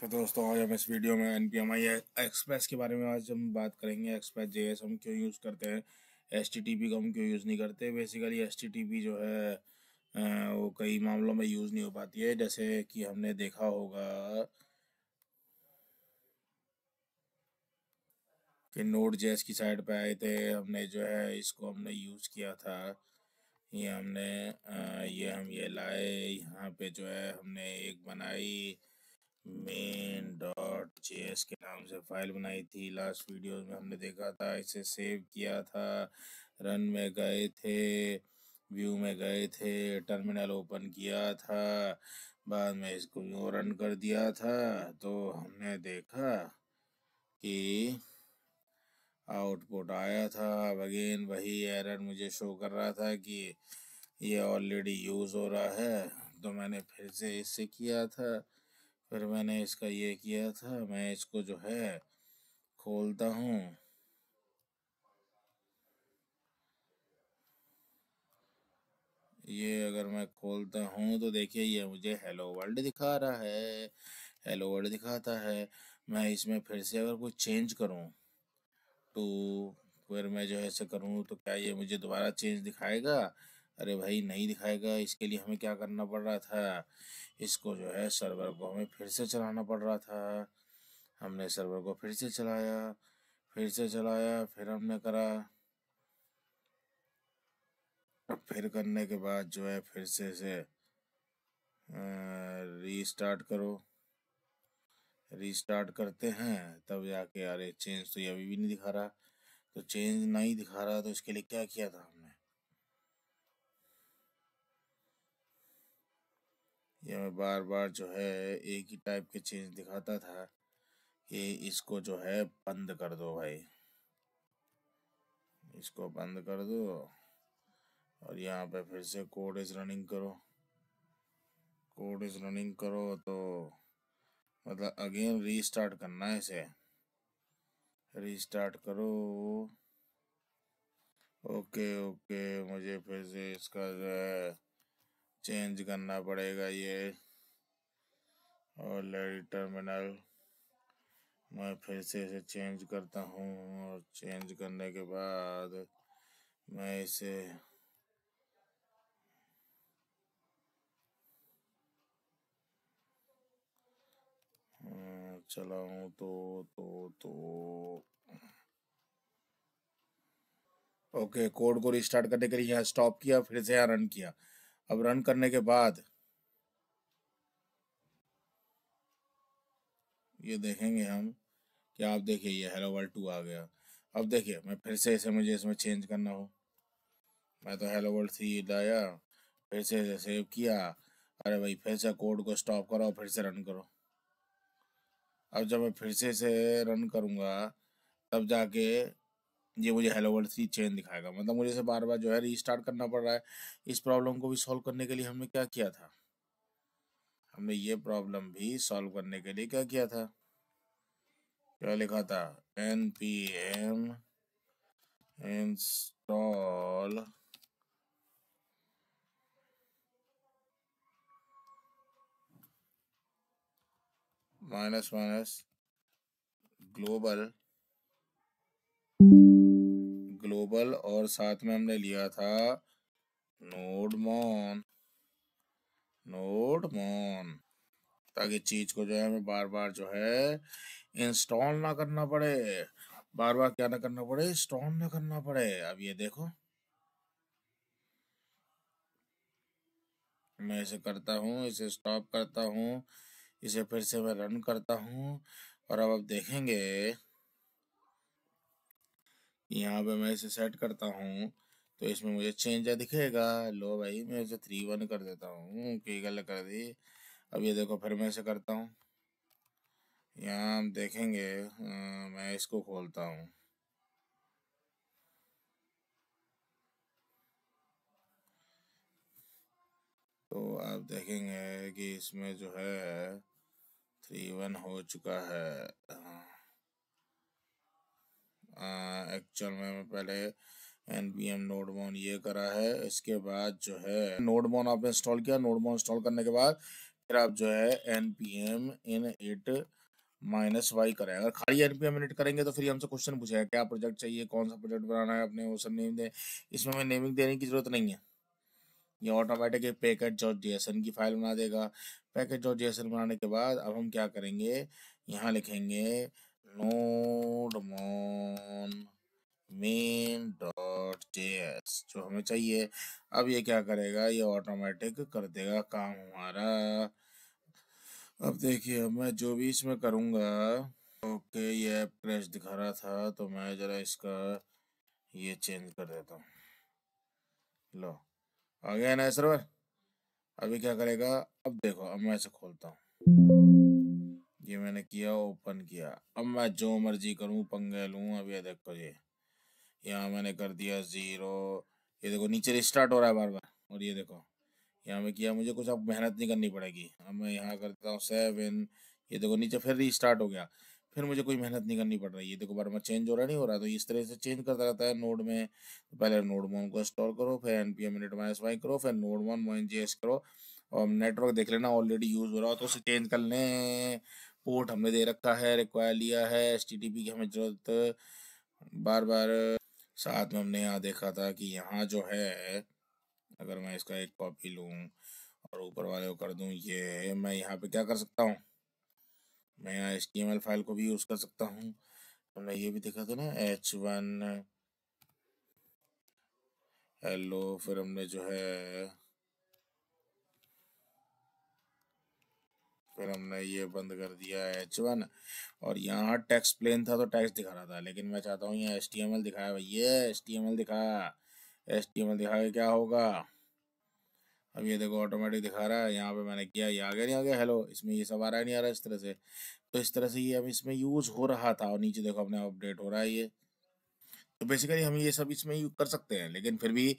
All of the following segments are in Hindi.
तो दोस्तों आज हम इस वीडियो में NPMI एक्सप्रेस के बारे में आज हम बात करेंगे। एक्सप्रेस JS हम क्यों यूज़ करते हैं, HTTP को हम क्यों यूज़ नहीं करते। बेसिकली HTTP जो है वो कई मामलों में यूज़ नहीं हो पाती है। जैसे कि हमने देखा होगा कि Node.js की साइड पे आए थे, हमने जो है इसको हमने यूज़ किया था। ये लाए, यहाँ पे जो है हमने एक बनाई main.js के नाम से फाइल बनाई थी। लास्ट वीडियो में हमने देखा था, इसे सेव किया था, रन में गए थे, व्यू में गए थे, टर्मिनल ओपन किया था, बाद में इसको यूँ रन कर दिया था। तो हमने देखा कि आउटपुट आया था। अब अगेन वही एरर मुझे शो कर रहा था कि ये ऑलरेडी यूज़ हो रहा है। तो मैंने फिर से इससे किया था, फिर मैंने इसका ये किया था। मैं इसको जो है खोलता हूँ, ये अगर मैं खोलता हूँ तो देखिए ये मुझे हेलो वर्ल्ड दिखा रहा है, हेलो वर्ल्ड दिखाता है। मैं इसमें फिर से अगर कुछ चेंज करूँ तो फिर मैं जो है ऐसे करूँ तो क्या ये मुझे दोबारा चेंज दिखाएगा? अरे भाई नहीं दिखाएगा। इसके लिए हमें क्या करना पड़ रहा था, इसको जो है सर्वर को हमें फिर से चलाना पड़ रहा था। हमने सर्वर को फिर से चलाया, फिर हमने करा। फिर करने के बाद जो है फिर से इसे रीस्टार्ट करो। रीस्टार्ट करते हैं तब जाके, अरे चेंज तो ये अभी भी नहीं दिखा रहा। तो चेंज नहीं दिखा रहा तो इसके लिए क्या किया था हमने, ये मैं बार बार जो है एक ही टाइप के चेंज दिखाता था कि इसको जो है बंद कर दो भाई, इसको बंद कर दो। और यहाँ पे फिर से कोड इज रनिंग करो, कोड इज रनिंग करो। तो मतलब अगेन रीस्टार्ट करना है इसे, रीस्टार्ट करो। ओके ओके, मुझे फिर से इसका जो है चेंज करना पड़ेगा ये ऑलरेडी टर्मिनल। मैं फिर से इसे चेंज करता हूँ और चेंज करने के बाद मैं इसे चलाऊँ तो ओके, कोड को रिस्टार्ट करने के लिए यहाँ स्टॉप किया, फिर से यहाँ रन किया। अब रन करने के बाद ये देखेंगे हम कि आप देखिए ये हेलो वर्ल्ड 2 आ गया। अब देखिए मैं फिर से इसे, मुझे इसमें चेंज करना हो, मैं तो हेलो वर्ल्ड 3 लाया, फिर से इसे सेव किया। अरे भाई फिर से कोड को स्टॉप करो, फिर से रन करो। अब जब मैं फिर से इसे रन करूँगा तब जाके ये मुझे हेलो वर्ल्ड 3 चेंज दिखाएगा। मतलब मुझे इसे बार बार जो है रीस्टार्ट करना पड़ रहा है। इस प्रॉब्लम को भी सॉल्व करने के लिए हमने क्या किया था, हमने ये प्रॉब्लम भी सॉल्व करने के लिए क्या किया था, क्या लिखा था, npm install minus global global, और साथ में हमने लिया था नोडमॉन, ताकि चीज को जो है हमें बार बार जो है इंस्टॉल ना करना पड़े, बार बार क्या ना करना पड़े, इंस्टॉल ना करना पड़े। अब ये देखो मैं इसे करता हूँ, इसे स्टॉप करता हूँ, इसे फिर से मैं रन करता हूँ। और अब देखेंगे यहाँ पे मैं इसे सेट करता हूँ तो इसमें मुझे चेंज दिखेगा। लो भाई मैं इसे 3-1 कर देता हूँ, की गलत कर दी। अब ये देखो फिर मैं इसे करता हूँ, यहाँ हम देखेंगे मैं इसको खोलता हूँ, तो आप देखेंगे कि इसमें जो है 3-1 हो चुका है। एक्चुअल में मैं पहले npm नोडमोन ये करा है, इसके बाद जो है नोडमोन आपने इंस्टॉल किया। नोडमोन इंस्टॉल करने के बाद फिर आप जो है npm init -y करें। अगर खाली npm init करेंगे तो फिर हमसे क्वेश्चन पूछेगा क्या प्रोजेक्ट चाहिए, कौन सा प्रोजेक्ट बनाना है, अपने वो सब नेम दे। इसमें हमें नेमिंग देने की जरूरत नहीं है, ये ऑटोमेटिक एक package.json की फाइल बना देगा। package.json बनाने के बाद अब हम क्या करेंगे, यहाँ लिखेंगे nodemon main.js जो हमें चाहिए। अब ये क्या करेगा, ये ऑटोमेटिक कर देगा काम हमारा। अब देखिए मैं जो भी इसमें करूँगा, ओके ये ऐप क्रैश दिखा रहा था तो मैं ज़रा इसका ये चेंज कर देता हूँ। लो आ गया ना सर्वर। अभी क्या करेगा, अब देखो, अब मैं इसे खोलता हूँ, ये मैंने किया, ओपन किया। अब मैं जो मर्जी करूँ, पंगे लूँ। अब ये देखो, ये यहाँ मैंने कर दिया 0, ये देखो नीचे रिस्टार्ट हो रहा है बार बार। और ये देखो यहाँ में किया, मुझे कुछ अब मेहनत नहीं करनी पड़ेगी। अब मैं यहाँ करता हूँ 7, ये देखो नीचे फिर रीस्टार्ट हो गया, फिर मुझे कोई मेहनत नहीं करनी पड़ रही है। ये देखो बार बार चेंज हो रहा नहीं हो रहा, तो इस तरह से चेंज करता रहता है नोड में। तो पहले नोडमोन को इंस्टॉल करो, फिर npm init -y करो, फिर nodemon -js करो। और नेटवर्क देख लेना ऑलरेडी यूज हो रहा हो तो उसे चेंज कर लें। पोर्ट हमने दे रखा है, रिक्वायर लिया है, HTTP की हमें जरूरत बार बार। साथ में हमने यहाँ देखा था कि यहाँ जो है, अगर मैं इसका एक कॉपी लूँ और ऊपर वाले को कर दूँ, ये मैं यहाँ पे क्या कर सकता हूँ, मैं यहाँ HTML फाइल को भी यूज़ कर सकता हूँ। हमने ये भी देखा था ना, h1 हेलो, फिर हमने जो है, फिर हमने ये बंद कर दिया h1। और यहाँ टेक्स्ट प्लेन था तो टेक्स्ट दिखा रहा था, लेकिन मैं चाहता हूँ यहाँ HTML दिखाया भाई, ये HTML दिखा, HTML दिखा के क्या होगा। अब ये देखो ऑटोमेटिक दिखा रहा है, यहाँ पे मैंने किया, ये आ गया नहीं आ गया हेलो, इसमें ये सब आ रहा है नहीं आ रहा इस तरह से। तो इस तरह से ये अब इसमें यूज़ हो रहा था, और नीचे देखो अपने अपडेट हो रहा है ये। तो बेसिकली हम ये सब इसमें यूज कर सकते हैं, लेकिन फिर भी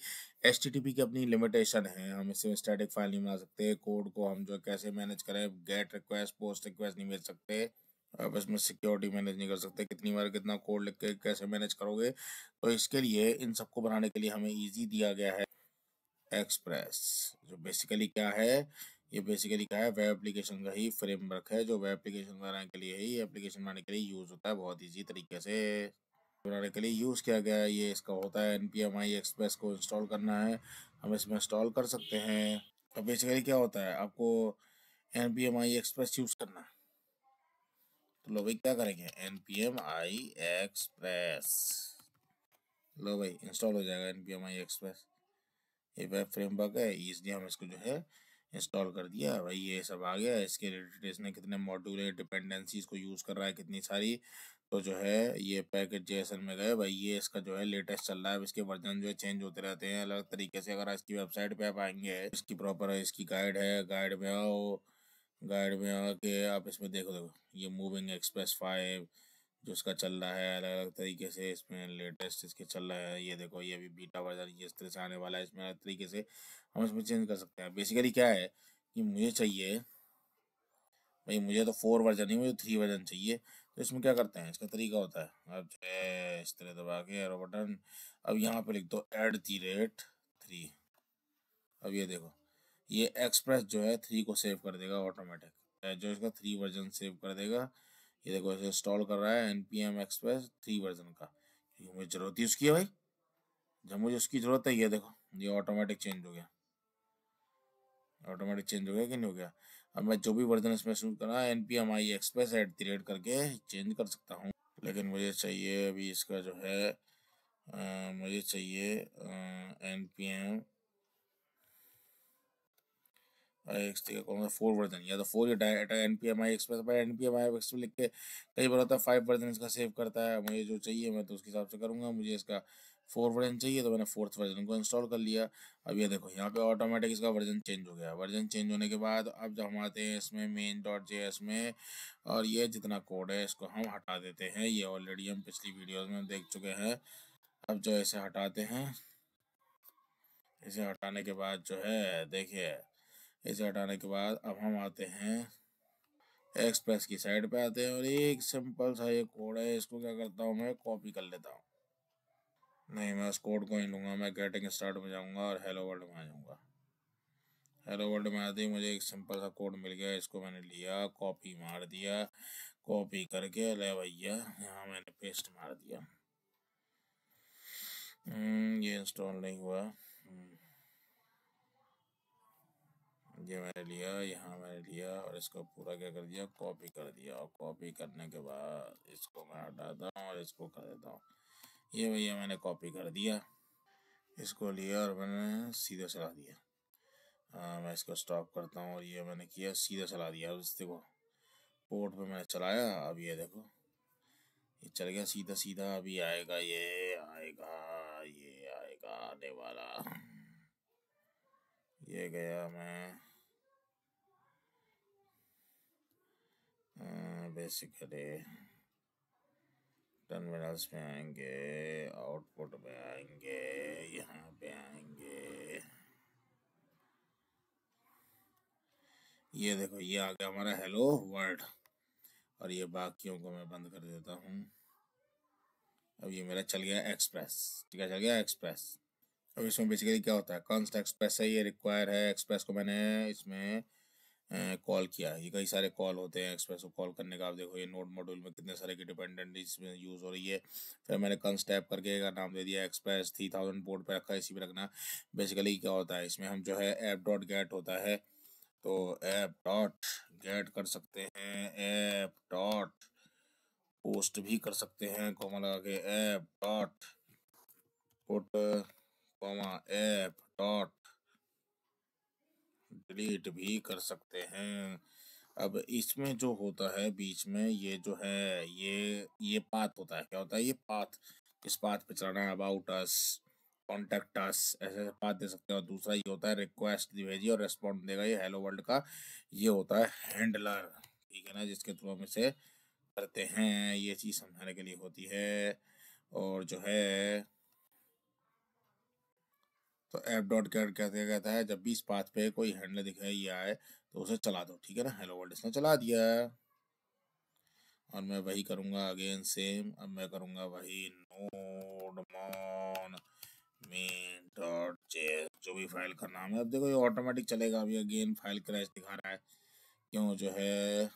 HTTP की अपनी लिमिटेशन है, हम इसमें स्टैटिक फाइल नहीं बना सकते। कोड को हम जो कैसे मैनेज करें, गेट रिक्वेस्ट पोस्ट रिक्वेस्ट नहीं भेज सकते। अब इसमें सिक्योरिटी मैनेज नहीं कर सकते, कितनी बार कितना कोड लिख के कैसे मैनेज करोगे। तो इसके लिए इन सबको बनाने के लिए हमें ईजी दिया गया है एक्सप्रेस, जो बेसिकली क्या है, ये बेसिकली क्या है, वेब एप्लीकेशन का ही फ्रेमवर्क है, जो वेब एप्लीकेशन बनाने के लिए ही, एप्लीकेशन बनाने के लिए यूज होता है बहुत ईजी तरीके से। बनाने के लिए यूज़ किया गया है, ये इसका होता है npm express को इंस्टॉल करना है, हम इसमें इंस्टॉल कर सकते हैं। तो बेसिकली क्या होता है, आपको npm express यूज़ करना है। तो लो भाई क्या करेंगे, npm express, लो भाई इंस्टॉल हो जाएगा npm express। ये वेब फ्रेमवर्क है, इसलिए हम इसको जो है इंस्टॉल कर दिया भाई, ये सब आ गया। इसके रिलेटेड इसने कितने मॉड्यूल है, डिपेंडेंसीज को यूज़ कर रहा है कितनी सारी। तो जो है ये पैकेज जेएसएन में गए भाई, ये इसका जो है लेटेस्ट चल रहा है। अब इसके वर्जन जो है चेंज होते रहते हैं अलग तरीके से। अगर इसकी वेबसाइट पे आप आएंगे, इसकी प्रॉपर इसकी गाइड है, गाइड में आओ, गाइड में आके आप इसमें देखो, देखो ये मूविंग एक्सप्रेस 5 जो इसका चल रहा है अलग अलग तरीके से, इसमें लेटेस्ट इसके चल रहा है। ये देखो ये भी बीटा वर्जन ये इस तरह से आने वाला है, इसमें अलग तरीके से हम इसमें चेंज कर सकते हैं। बेसिकली क्या है कि मुझे चाहिए भाई, मुझे तो 4 वर्जन नहीं, मुझे 3 वर्जन चाहिए। तो इसमें क्या करते हैं, इसका तरीका होता है, अब जो है इस तरह दबा के एरो बटन, अब यहाँ पे लिख दो @3। अब ये देखो ये एक्सप्रेस जो है 3 को सेव कर देगा ऑटोमेटिक, जो इसका 3 वर्जन सेव कर देगा। ये देखो इसे इंस्टॉल कर रहा है npm express 3 वर्जन का, क्योंकि मुझे जरूरत ही उसकी है भाई। जब मुझे उसकी जरूरत है, ये देखो ये ऑटोमेटिक चेंज हो गया, ऑटोमेटिक चेंज हो गया कि नहीं हो गया। अब मैं जो भी वर्जन इसमें शूट करना npm express @ करके चेंज कर सकता हूँ। लेकिन मुझे चाहिए अभी इसका जो है मुझे चाहिए npm IXT का कौन सा 4 वर्जन, या तो 4 या डायरेक्ट npm express पर npm express लिख के, कई बार होता है 5 वर्जन इसका सेव करता है। मुझे जो चाहिए मैं तो उसके हिसाब से करूँगा, मुझे इसका 4 वर्जन चाहिए तो मैंने 4th वर्जन को इंस्टॉल कर लिया। अब ये देखो यहाँ पे ऑटोमेटिक इसका वर्जन चेंज हो गया। वर्जन चेंज होने के बाद अब जब हम आते हैं इसमें main.js में, और ये जितना कोड है इसको हम हटा देते हैं, ये ऑलरेडी हम पिछली वीडियोज़ में देख चुके हैं। अब जो इसे हटाते हैं, इसे हटाने के बाद जो है देखिए, इसे हटाने के बाद अब हम आते हैं एक्सप्रेस की साइड पे आते हैं, और एक सिंपल सा ये कोड है, इसको क्या करता हूँ मैं कॉपी कर लेता हूँ। नहीं मैं उस कोड को ही लूँगा, मैं गेटिंग स्टार्ट में जाऊँगा और हेलो वर्ल्ड में आ जाऊँगा। हेलो वर्ल्ड में आते ही मुझे एक सिंपल सा कोड मिल गया, इसको मैंने लिया, कॉपी मार दिया, कॉपी करके ले भैया यहाँ मैंने पेस्ट मार दिया। ये इंस्टॉल नहीं हुआ। ये मैंने लिया, यहाँ मैंने लिया और इसको पूरा क्या कर दिया, कॉपी कर दिया। और कॉपी करने के बाद इसको मैं हटाता हूँ और इसको कर देता हूँ। ये भैया मैंने कॉपी कर दिया, इसको लिया और मैंने सीधे चला दिया। मैं इसको स्टॉप करता हूँ और ये मैंने किया, सीधा चला दिया। अब इस देखो पोर्ट पे मैंने चलाया, अब ये देखो ये चल गया सीधा सीधा। अभी आएगा, ये आएगा, ये आएगा आने वाला। ये गया मैं बेसिकली टर्मिनल्स में आएंगे, आउटपुट में आएंगे, यहाँ पे आएंगे। ये देखो ये आ गया हमारा हेलो वर्ल्ड। और ये बाकियों को मैं बंद कर देता हूँ। अब ये मेरा चल गया एक्सप्रेस, ठीक है, चल गया एक्सप्रेस। अब इसमें बेसिकली क्या होता है, कॉन्स्ट एक्सप्रेस है, ये रिक्वायर है। एक्सप्रेस को मैंने इसमें कॉल किया। ये कई सारे कॉल होते हैं एक्सप्रेस को कॉल करने का। आप देखो ये नोड मॉड्यूल में कितने सारे की डिपेंडेंट इसमें यूज़ हो रही है। फिर मैंने कंस टैप करके का नाम दे दिया एक्सप्रेस 3000 पोर्ट पे रखा है, इसी पे रखना। बेसिकली क्या होता है इसमें, हम जो है ऐप डॉट गेट होता है, तो ऐप डॉट गेट कर सकते हैं, ऐप डॉट पोस्ट भी कर सकते हैं, कॉमा लगा के app dot put comma app dot delete भी कर सकते हैं। अब इसमें जो होता है बीच में ये जो है ये पाथ होता है। क्या होता है ये पाथ, किस पाथ पे चलाना है, अबाउट अस, कॉन्टेक्ट अस, ऐसे ऐसे पाथ दे सकते हैं। और दूसरा ये होता है रिक्वेस्ट भेजिए और रेस्पॉन्ड देगा, ये हेलो वर्ल्ड का ये होता है हैंडलर, ठीक है ना, जिसके थ्रू हम इसे करते हैं। ये चीज़ समझाने के लिए होती है। और जो है तो ऐप डॉट गेट क्या कहता है, जब भी इस पाथ पे कोई हैंडलर दिखाई ये आए तो उसे चला दो, ठीक है ना। हेलो वर्ल्ड इसने चला दिया और मैं वही करूँगा अगेन सेम। अब मैं करूँगा वही नोड मॉन मेन डॉट जेएस, जो भी फाइल का नाम है। अब देखो ये ऑटोमेटिक चलेगा। अभी अगेन फाइल क्रैश दिखा रहा है, क्यों जो है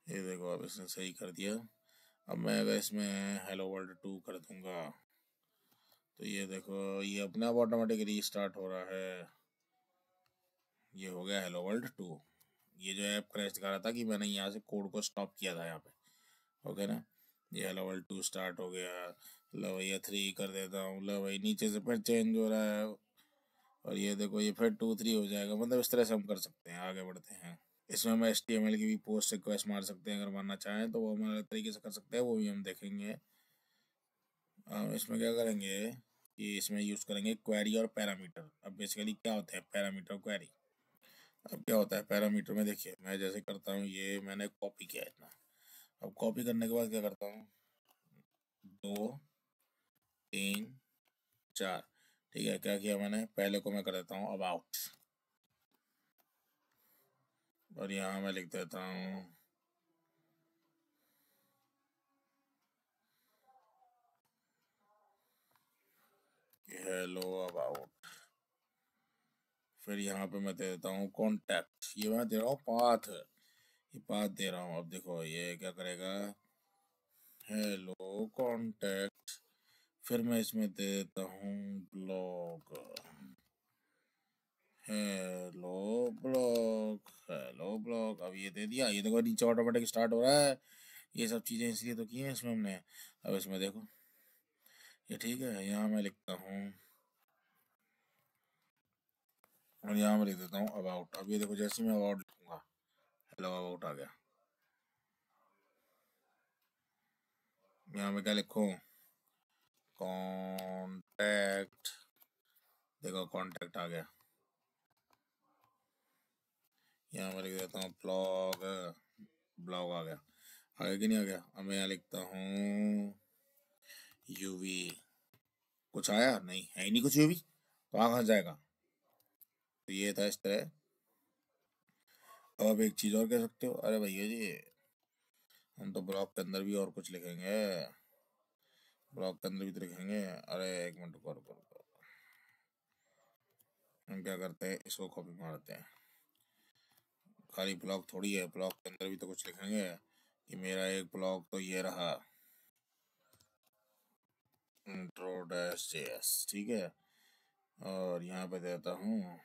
ये देखो अब इसने सही कर दिया। अब मैं अगर इसमें हेलो वर्ल्ड 2 कर दूंगा तो ये देखो ये अपने आप ऑटोमेटिक रीस्टार्ट हो रहा है। ये हो गया हेलो वर्ल्ड 2। ये जो ऐप क्रैश दिखा रहा था कि मैंने यहाँ से कोड को स्टॉप किया था यहाँ पे, ओके ना। ये हेलो वर्ल्ड 2 स्टार्ट हो गया। लो भैया 3 कर देता हूँ, लो भाई नीचे से फिर चेंज हो रहा है। और ये देखो ये फिर 2 3 हो जाएगा। मतलब इस तरह से हम कर सकते हैं, आगे बढ़ते हैं। इसमें हम HTML की भी पोस्ट रिक्वेस्ट मार सकते हैं, अगर मारना चाहें तो वो हम अलग तरीके से कर सकते हैं, वो भी हम देखेंगे। इसमें क्या करेंगे कि इसमें यूज़ करेंगे क्वेरी और पैरामीटर। अब बेसिकली क्या होता है पैरामीटर क्वेरी। अब क्या होता है पैरामीटर में, देखिए मैं जैसे करता हूँ, ये मैंने कॉपी किया इतना। अब कॉपी करने के बाद क्या करता हूँ, 2 3 4, ठीक है। क्या किया मैंने, पहले को मैं कर देता हूँ अबाउट, और यहाँ मैं लिख देता हूँ हेलो अबाउट। फिर यहाँ पे मैं दे देता हूँ कॉन्टैक्ट, ये मैं दे रहा हूँ पाथ, ये पाथ दे रहा हूँ। अब देखो ये क्या करेगा, हेलो कॉन्टैक्ट। फिर मैं इसमें दे देता हूँ blog, hello blog, hello blog. अब ये दे दिया, ये देखो नीचे ऑटोमेटिक स्टार्ट हो रहा है। ये सब चीज़ें इसलिए तो की हैं इसमें हमने। अब इसमें देखो ये ठीक है, यहाँ मैं लिखता हूँ और यहाँ मैं लिख देता हूँ अबाउट। अब ये देखो जैसे मैं अबाउट लिखूँगा, हेलो अबाउट आ गया। यहाँ मैं क्या लिखूँ, कॉन्टैक्ट, देखो कॉन्टैक्ट आ गया। यहाँ मैं लिख देता हूँ ब्लॉग, ब्लॉग आ गया। आगे कि नहीं आ गया। अब मैं यहाँ लिखता हूँ यूवी, कुछ आया नहीं है ही नहीं कुछ यूवी, तो कहाँ जाएगा। तो ये था इस तरह। अब आप एक चीज़ और कह सकते हो, अरे भैया जी हम तो ब्लॉक के अंदर भी और कुछ लिखेंगे, ब्लॉक के अंदर भी तो लिखेंगे। अरे एक मिनट रुको रुको रुको, हम क्या करते हैं, इसको कॉपी मारते हैं। खाली ब्लॉक थोड़ी है, ब्लॉक के अंदर भी तो कुछ लिखेंगे कि मेरा एक ब्लॉक तो ये रहा, intro-js, ठीक है। और यहाँ पे देता हूँ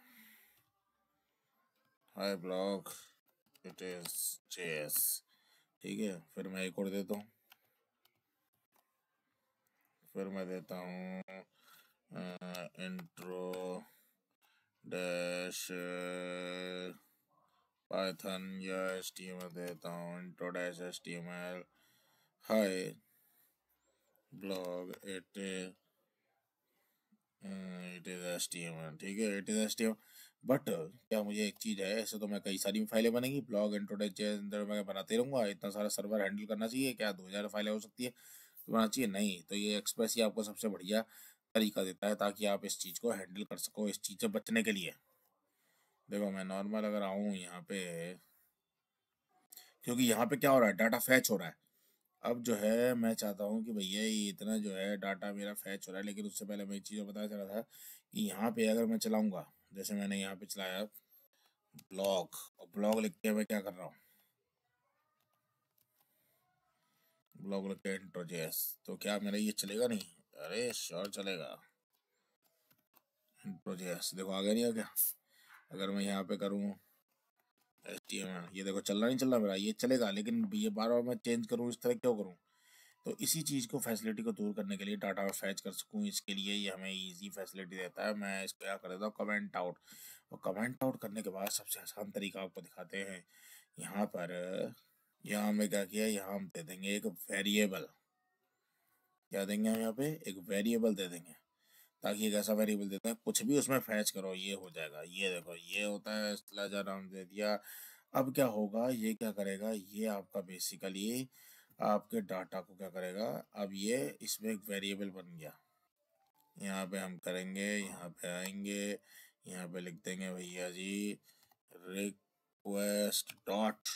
हाय ब्लॉक इट इज JS, ठीक है। फिर मैं एक और देता हूँ, फिर मैं देता हूँ इंट्रो डैश पाइथन या HTML देता हूँ, intro dash HTML hi blog it is HTML, ठीक है, इट इज HTML। बट क्या मुझे एक चीज़ है, ऐसे तो मैं कई सारी फाइलें बनेंगी, ब्लॉग इंट्रो डैश JS अंदर मैं बनाते रहूँगा, इतना सारा सर्वर हैंडल करना चाहिए क्या? 2000 फाइलें हो सकती है तो बनाना चाहिए नहीं। तो ये एक्सप्रेस ही आपको सबसे बढ़िया तरीका देता है ताकि आप इस चीज़ को हैंडल कर सको, इस चीज़ से बचने के लिए। देखो मैं नॉर्मल अगर आऊँ यहाँ पे, क्योंकि यहाँ पे क्या हो रहा है, डाटा फैच हो रहा है। अब जो है मैं चाहता हूँ कि भैया ये इतना जो है डाटा मेरा फैच हो रहा है, लेकिन उससे पहले मैं एक चीज़ पता चला था कि यहाँ पे अगर मैं चलाऊँगा, जैसे मैंने यहाँ पे चलाया ब्लॉग, और ब्लॉग लिख के मैं क्या कर रहा हूँ, ब्लॉग लिख के इंट्रो JS, तो क्या मेरा ये चलेगा नहीं? अरे श्योर चलेगा, इंट्रो JS देखो आ गया नहीं आ गया। अगर मैं यहाँ पे करूँ HTML, ये देखो चल रहा नहीं चल रहा मेरा, ये चलेगा, लेकिन ये बार बार मैं चेंज करूँ इस तरह क्यों करूँ? तो इसी चीज़ को फैसिलिटी को दूर करने के लिए, डाटा में फैच कर सकूँ, इसके लिए ये हमें इजी फैसिलिटी देता है। मैं इसको क्या कर देता हूँ, कमेंट आउट। और कमेंट आउट करने के बाद सबसे आसान तरीका आपको दिखाते हैं। यहाँ पर यहाँ हमने क्या किया, यहाँ हम दे देंगे एक वेरिएबल। क्या देंगे हम यहाँ पे, एक वेरिएबल दे देंगे, ताकि एक ऐसा वेरिएबल देते हैं कुछ भी उसमें फैच करो ये हो जाएगा। ये देखो ये होता है, स्लैशर नाम दे दिया। अब क्या होगा, ये क्या करेगा, ये आपका बेसिकली आपके डाटा को क्या करेगा, अब ये इसमें एक वेरिएबल बन गया। यहाँ पे हम करेंगे, यहाँ पे आएंगे, यहाँ पे लिख देंगे भैया जी रिक्वेस्ट डॉट,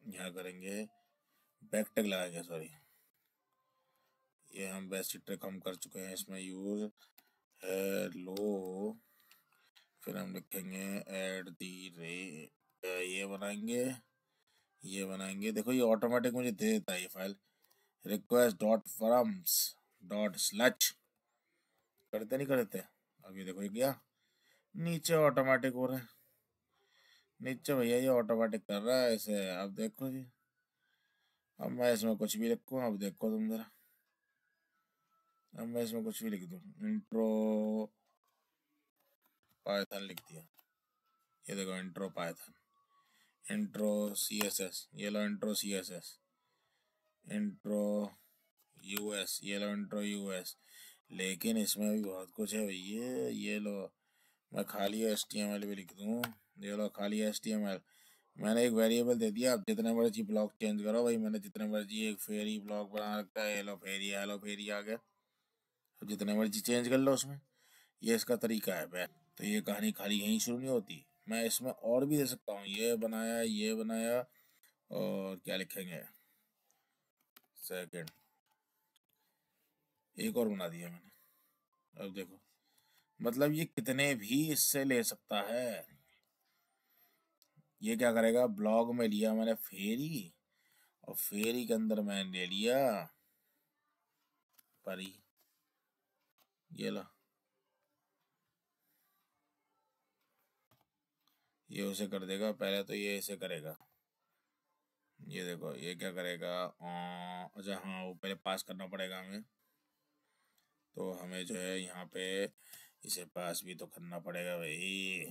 यहाँ करेंगे बैक टैग लगाएंगे, सॉरी ये हम बेसिक ट्रिक हम कर चुके हैं इसमें यूज, हेलो, फिर हम लिखेंगे एट दी रे, ये बनाएंगे, ये बनाएंगे। देखो ये ऑटोमेटिक मुझे दे देता है ये file, request dot forms dot slash, करते नहीं करते। अब ये देखो ये क्या नीचे ऑटोमेटिक हो रहा है, नीचे भैया ये ऑटोमेटिक कर रहा है ऐसे। अब देखो जी, अब मैं इसमें कुछ भी लिखूँ, अब देखो तुम जरा, अब मैं इसमें कुछ भी लिख दूँ, इंट्रो पाइथन लिख दिया, ये देखो इंट्रो पाइथन, इंट्रो CSS, ये लो इंट्रो CSS, इंट्रो US, ये लो इंट्रो US। लेकिन इसमें भी बहुत कुछ है भैया, ये लो मैं खाली HTML भी लिख दूँ, ये लो खाली HTML, मैंने एक वेरिएबल दे दिया। आप जितने मर्जी ब्लॉक चेंज करो भाई, मैंने जितने मर्जी एक फेरी ब्लॉक बना रखा है, हेलो फेरी आ गया, अब जितने मर्जी चेंज कर लो उसमें, ये इसका तरीका है। तो ये कहानी खाली यहीं शुरू नहीं होती, मैं इसमें और भी दे सकता हूँ, ये बनाया, ये बनाया, और क्या लिखेंगे, सेकंड, एक और बना दिया मैंने। अब देखो मतलब ये कितने भी इससे ले सकता है। ये क्या करेगा, ब्लॉग में लिया मैंने फेरी, और फेरी के अंदर मैंने ले लिया परी, ये ला, ये उसे कर देगा। पहले तो ये इसे करेगा, ये देखो ये क्या करेगा, अच्छा हाँ वो पहले पास करना पड़ेगा हमें, तो हमें जो है यहाँ पे इसे पास भी तो करना पड़ेगा भाई।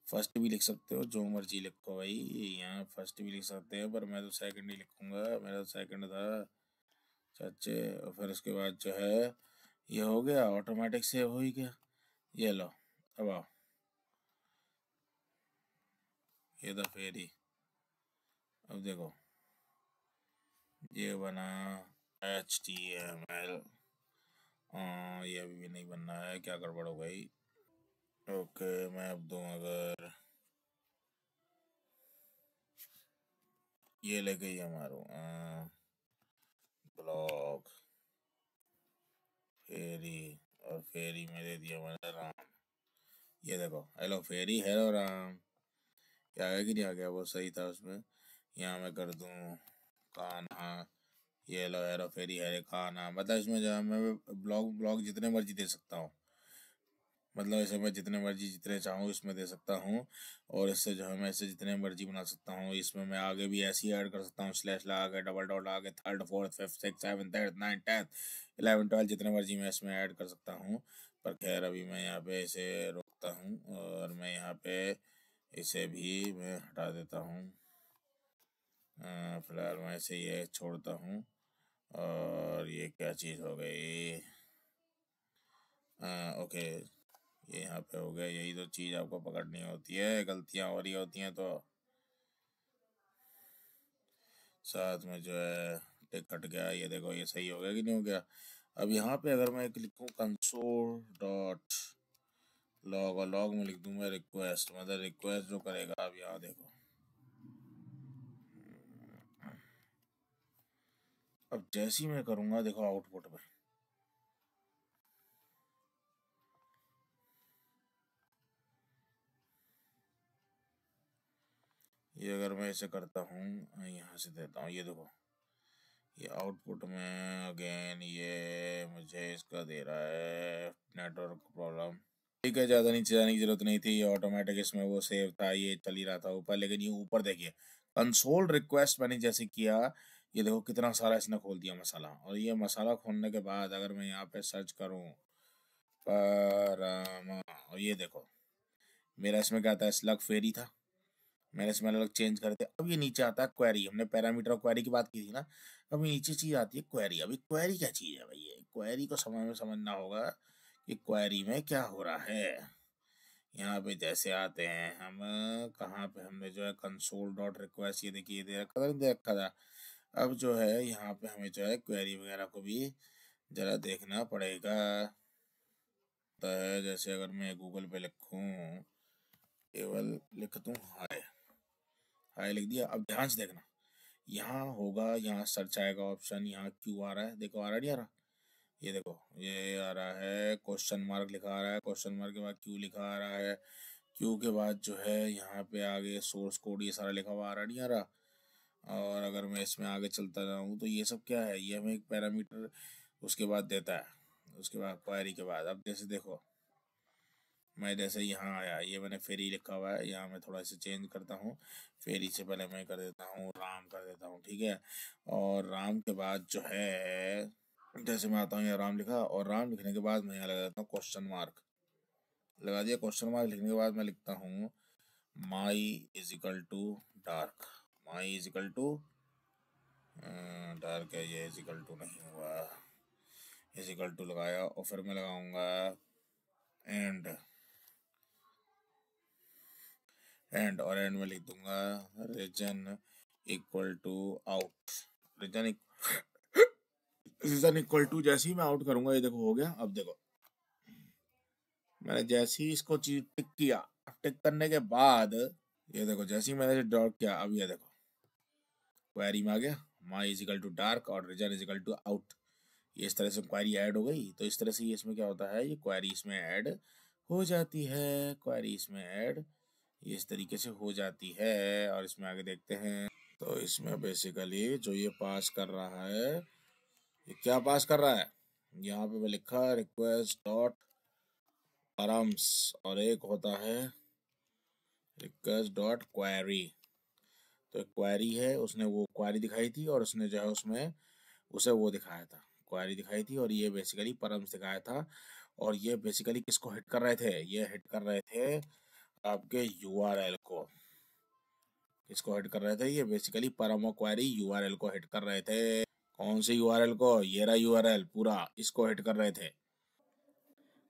फर्स्ट भी लिख सकते हो, जो मर्जी लिखो भाई, यहाँ फर्स्ट भी लिख सकते हो, पर मैं तो सेकंड ही लिखूंगा, मेरा तो सेकंड था चाचे। और फिर उसके बाद जो है ये हो गया, ऑटोमेटिक सेव हो ही गया। ये लो अब आओ, ये तो फिर ही, अब देखो ये बना HTML, ये अभी भी नहीं बनना है, क्या गड़बड़ हो गई। ओके मैं अब दूँ अगर ये लेके ये मारो ब्लॉग फेरी, और फेरी में दे दिया मैंने राम। ये देखो, हेलो फेरी, हेलो राम। क्या आ गया कि नहीं आ गया? वो सही था उसमें। यहाँ मैं कर दूँ कान्हा, ये लो हेलो फेरी हेरे कान्हा। मतलब इसमें जो है मैं ब्लॉग ब्लॉग जितने मर्जी दे सकता हूँ। मतलब इसे मैं जितने मर्जी जितने चाहूँ इसमें दे सकता हूँ। और इससे जो है मैं इसे जितने मर्जी बना सकता हूँ। इसमें मैं आगे भी ऐसे ही ऐड कर सकता हूँ, स्लैश लगा के, डबल डॉट लगा के, third fourth fifth six seventh eighth ninth tenth 11 12 जितने मर्जी मैं इसमें ऐड कर सकता हूँ। पर खैर अभी मैं यहाँ पे इसे रोकता हूँ और मैं यहाँ पे इसे भी मैं हटा देता हूँ। फिलहाल मैं इसे ये छोड़ता हूँ। और ये क्या चीज़ हो गई? ओके, ये यहाँ पे हो गया। यही तो चीज़ आपको पकड़नी होती है, गलतियाँ हो रही होती हैं तो साथ में जो है टिक कट गया। ये देखो, ये सही हो गया कि नहीं हो गया? अब यहाँ पे अगर मैं लिखूँ कंसोल डॉट लॉग, और लॉग में लिख दूंगा रिक्वेस्ट, मतलब रिक्वेस्ट जो करेगा। अब यहाँ देखो, अब जैसी मैं करूँगा देखो आउटपुट में, ये अगर मैं इसे करता हूँ, यहाँ से देता हूँ, ये देखो ये आउटपुट में अगेन ये मुझे इसका दे रहा है नेटवर्क प्रॉब्लम। ठीक है, ज़्यादा नीचे जाने की जरूरत नहीं थी। ये ऑटोमेटिक इसमें वो सेव था, ये चल ही रहा था ऊपर। लेकिन ये ऊपर देखिए कंसोल रिक्वेस्ट मैंने जैसे किया, ये देखो कितना सारा इसने खोल दिया मसाला। और ये मसाला खोलने के बाद अगर मैं यहाँ पे सर्च करूँ परमा, और ये देखो मेरा इसमें क्या आता है, स्लग फेरी था, मैंने इसमें अलग चेंज कर दिया। अब ये नीचे आता है क्वेरी। हमने पैरामीटर और क्वेरी की बात की थी ना, अब ये नीचे चीज आती है क्वेरी। अभी क्वेरी क्या चीज है भाई? ये क्वेरी को समझना होगा कि क्वेरी में क्या हो रहा है। यहाँ पे जैसे आते हैं हम, कहाँ पे हमने जो है कंसोल डॉट रिक्वेस्ट, ये देखिए दे रखा था, दे रखा था। अब जो है यहाँ पे हमें जो है क्वेरी वगैरह को भी जरा देखना पड़ेगा। तो है जैसे अगर मैं गूगल पे लिखूँ, केवल लिख दूँ हाय, हाय लिख दिया। अब ध्यान से देखना, यहाँ होगा, यहाँ सर्च आएगा ऑप्शन, यहाँ क्यू आ रहा है, देखो आ रहा नहीं आ रहा? ये देखो ये आ रहा है, क्वेश्चन मार्क लिखा आ रहा है, क्वेश्चन मार्क के बाद क्यू लिखा आ रहा है, क्यू के बाद जो है यहाँ पे आगे सोर्स कोड ये सारा लिखा हुआ आ रहा नहीं आ रहा? और अगर मैं इसमें आगे चलता जाऊँ तो ये सब क्या है, ये हमें एक पैरामीटर उसके बाद देता है, उसके बाद क्वेरी के बाद। अब जैसे देखो मैं जैसे यहाँ आया, ये मैंने फेरी लिखा हुआ है, यहाँ मैं थोड़ा सा चेंज करता हूँ। फेरी से पहले मैं कर देता हूँ राम कर देता हूँ, ठीक है। और राम के बाद जो है जैसे मैं आता हूँ, यहाँ राम लिखा, और राम लिखने के बाद मैं यहाँ लगा देता हूँ क्वेश्चन मार्क, लगा दिया। क्वेश्चन मार्क लिखने के बाद मैं लिखता हूँ my is equal to dark, my is equal to dark है, ये इज इक्वल टू नहीं हुआ, इज इक्वल टू लगाया। और फिर मैं लगाऊंगा एंड, एंड और एंड में लिख दूंगा reason equal to out, reason reason equal to. जैसे ही मैं आउट करूंगा ये देखो हो गया। अब देखो मैंने जैसे ही इसको चीज टिक किया, टिक करने के बाद ये देखो जैसे ही मैंने डॉट किया, अब ये देखो क्वेरी में आ गया my is equal to dark और reason is equal to out. ये इस तरह से क्वेरी ऐड हो गई। तो इस तरह से ये इसमें क्या होता है, ये क्वेरी इसमें ऐड हो जाती है, क्वेरी इसमें ऐड ये इस तरीके से हो जाती है। और इसमें आगे देखते हैं, तो इसमें बेसिकली जो ये पास कर रहा है, ये क्या पास कर रहा है, यहाँ पे मैं लिखा रिक्वेस्ट डॉट परम्स, और एक होता है रिक्वेस्ट डॉट क्वेरी। तो एक क्वेरी है, उसने वो क्वेरी दिखाई थी और उसने जो है उसमें उसे वो दिखाया था, क्वेरी दिखाई थी, और ये बेसिकली परम्स दिखाया था। और ये बेसिकली किसको हिट कर रहे थे, ये हिट कर रहे थे आपके यूआरएल को। किसको हिट कर रहे थे, ये बेसिकली परम और क्वेरी यूआरएल को हिट कर रहे थे। कौन से यूआरएल को, ये रहा यूआरएल पूरा, इसको हिट कर रहे थे।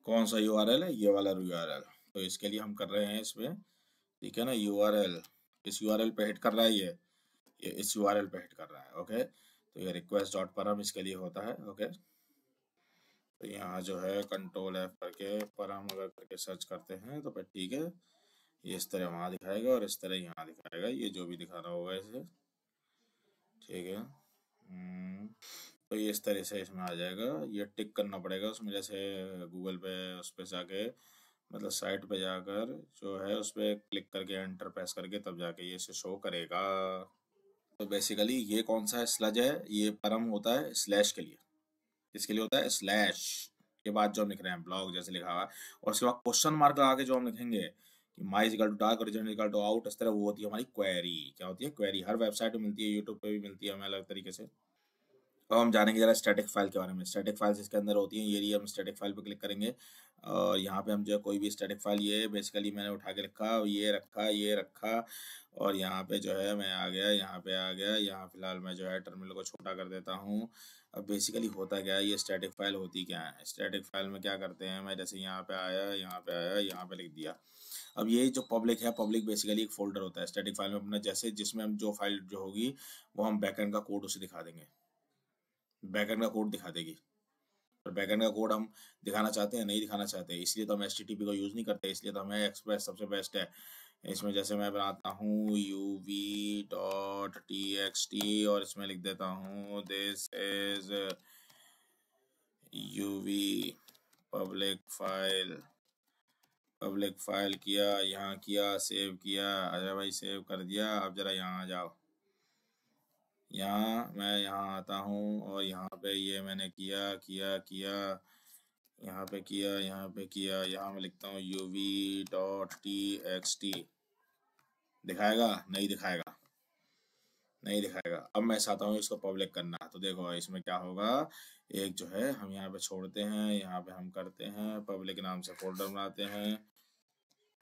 कौन सा यूआरएल है, ये वाला यूआरएल। तो इसके लिए हम कर रहे हैं इसमें, ठीक है ना, यूआरएल इस यूआरएल पे हिट कर रहा है, ये इस यूआरएल पे हिट कर रहा है। ओके, तो ये रिक्वेस्ट डॉट परम इसके लिए होता है। ओके, तो यहाँ जो है कंट्रोल F करके परम अगर करके सर्च करते हैं तो फिर ठीक है, ये इस तरह वहाँ दिखाएगा और इस तरह यहाँ दिखाएगा, ये जो भी दिखाना होगा इसे। ठीक है। तो ये इस तरह से इसमें आ जाएगा। ये टिक करना पड़ेगा उसमें, जैसे गूगल पे उस पर जाके, मतलब साइट पे जाकर जो है उस पर क्लिक करके एंटर प्रेस करके तब जाके ये इसे शो करेगा। तो बेसिकली ये कौन सा स्लज है, ये परम होता है स्लैश के लिए। इसके लिए होता है स्लैश के बाद जो हम लिख रहे हैं ब्लॉग जैसे लिखा हुआ है, और उसके बाद क्वेश्चन मार्क लगा के जो हम लिखेंगे कि my is equal to dark origin is equal to out, इस तरह वो होती है हमारी क्वेरी। क्या होती है? क्वेरी। हर वेबसाइट में मिलती है, यूट्यूब पे भी मिलती है हमें अलग तरीके से। अब हम जानेंगे जरा स्टैटिक फाइल के बारे में। स्टैटिक फाइल्स इसके अंदर होती हैं, ये रही। हम स्टैटिक फाइल पे क्लिक करेंगे और यहाँ पे हम जो है कोई भी स्टैटिक फाइल, ये बेसिकली मैंने उठा के रखा, ये रखा और यहाँ पे जो है मैं आ गया, यहाँ पे आ गया। यहाँ फिलहाल मैं जो है टर्मिनल को छोटा कर देता हूँ। अब बेसिकली होता क्या है, ये स्टैटिक फाइल होती क्या है? स्टैटिक फाइल में क्या करते हैं, मैं जैसे यहाँ पे आया, यहाँ पे आया, यहाँ पे लिख दिया। अब ये जो पब्लिक है, पब्लिक बेसिकली एक फोल्डर होता है स्टैटिक फाइल में अपना, जैसे जिसमें हम जो फाइल जो होगी वो हम बैकएंड का कोड उसे दिखा देंगे, बैकएंड का कोड दिखा देगी। पर बैकएंड का कोड हम दिखाना चाहते हैं, नहीं दिखाना चाहते, इसलिए तो हम HTTP का यूज़ नहीं करते, इसलिए तो हमें एक्सप्रेस सबसे बेस्ट है। इसमें जैसे मैं बनाता हूँ uv.txt और इसमें लिख देता हूँ this is uv public file किया, यहाँ किया, सेव किया। अरे भाई सेव कर दिया। अब जरा यहाँ आ जाओ। यहाँ मैं यहाँ आता हूँ और यहाँ पे ये मैंने किया किया किया, यहाँ पे किया, यहाँ पे किया। यहाँ मैं लिखता हूँ uv.txt। दिखाएगा? नहीं दिखाएगा, नहीं दिखाएगा। अब मैं चाहता हूँ इसको पब्लिक करना, तो देखो इसमें क्या होगा। एक जो है हम यहाँ पे छोड़ते हैं, यहाँ पे हम करते हैं पब्लिक नाम से फोल्डर बनाते हैं।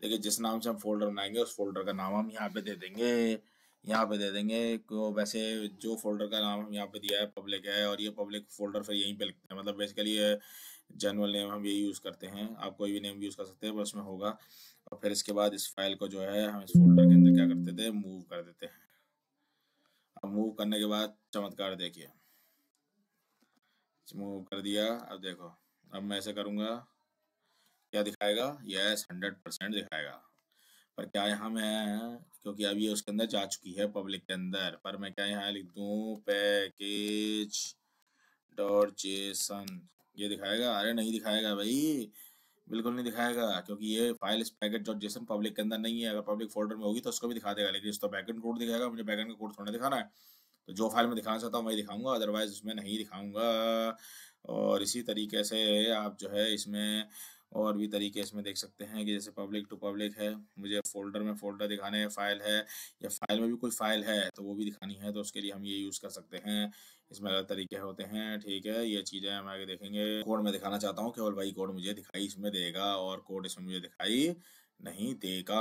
देखिए जिस नाम से हम फोल्डर बनाएंगे उस फोल्डर का नाम हम यहाँ पे दे देंगे, यहाँ पे दे देंगे को। वैसे जो फोल्डर का नाम हम यहाँ पे दिया है पब्लिक है, और ये पब्लिक फोल्डर फिर यहीं पे लिखते हैं। मतलब बेसिकली ये जनरल नेम हम यही यूज़ करते हैं, आप कोई भी नेम यूज़ कर सकते हैं, पर उसमें होगा। और फिर इसके बाद इस फाइल को जो है हम इस फोल्डर के अंदर क्या करते थे, मूव कर देते हैं। अब मूव करने के बाद चमत्कार देखिए, मूव कर दिया। अब देखो, अब मैं ऐसे करूँगा, क्या दिखाएगा? यस 100% दिखाएगा। पर क्या यहाँ मैं, क्योंकि अब ये उसके अंदर जा चुकी है पब्लिक के अंदर, पर मैं क्या यहाँ लिख दूँ पैकेज डॉट जेसन, ये दिखाएगा? अरे नहीं दिखाएगा भाई, बिल्कुल नहीं दिखाएगा, क्योंकि ये फाइल इस पैकेज डॉट जेसन पब्लिक के अंदर नहीं है। अगर पब्लिक फोल्डर में होगी तो उसको भी दिखा देगा, लेकिन इस तो बैकएंड कोड दिखाएगा, मुझे बैकएंड का कोड थोड़ा दिखाना है। तो जो फाइल मैं दिखाना चाहता हूँ वही दिखाऊंगा, अदरवाइज उसमें नहीं दिखाऊंगा। और इसी तरीके से आप जो है इसमें और भी तरीके इसमें देख सकते हैं कि जैसे पब्लिक टू पब्लिक है, मुझे फोल्डर में फोल्डर दिखाने हैं, फाइल है या फाइल में भी कोई फाइल है तो वो भी दिखानी है, तो उसके लिए हम ये यूज़ कर सकते हैं। इसमें अलग तरीके होते हैं, ठीक है। ये चीज़ें हम आगे देखेंगे। कोड मैं दिखाना चाहता हूँ, केवल वही कोड मुझे दिखाई इसमें देगा, और कोड इसमें मुझे दिखाई नहीं देगा।